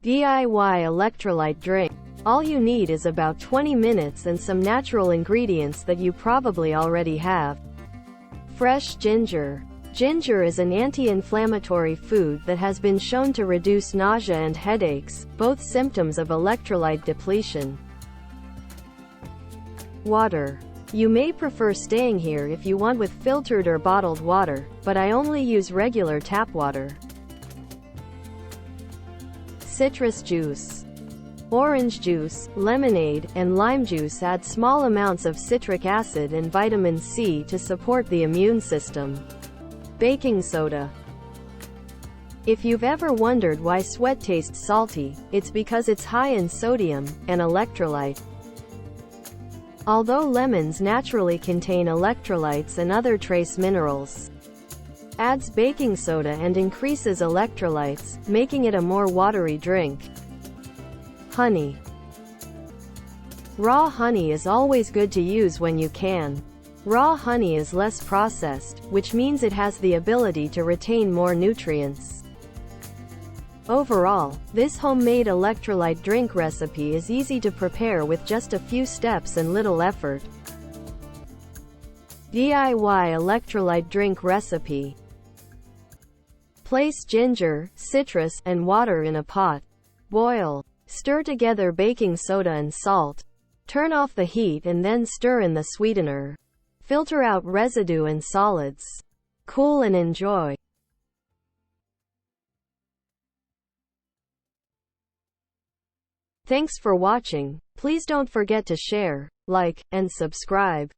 DIY electrolyte drink. All you need is about 20 minutes and some natural ingredients that you probably already have. Fresh ginger. Ginger is an anti-inflammatory food that has been shown to reduce nausea and headaches, both symptoms of electrolyte depletion. Water. You may prefer staying here if you want with filtered or bottled water, but I only use regular tap water. Citrus juice. Orange juice, lemonade, and lime juice add small amounts of citric acid and vitamin C to support the immune system. Baking soda. If you've ever wondered why sweat tastes salty, it's because it's high in sodium, an electrolyte. Although lemons naturally contain electrolytes and other trace minerals, adds baking soda and increases electrolytes, making it a more watery drink. Honey. Raw honey is always good to use when you can. Raw honey is less processed, which means it has the ability to retain more nutrients. Overall, this homemade electrolyte drink recipe is easy to prepare with just a few steps and little effort. DIY electrolyte drink recipe. Place ginger, citrus, and water in a pot. Boil. Stir together baking soda and salt. Turn off the heat and then stir in the sweetener. Filter out residue and solids. Cool and enjoy. Thanks for watching. Please don't forget to share, like, and subscribe.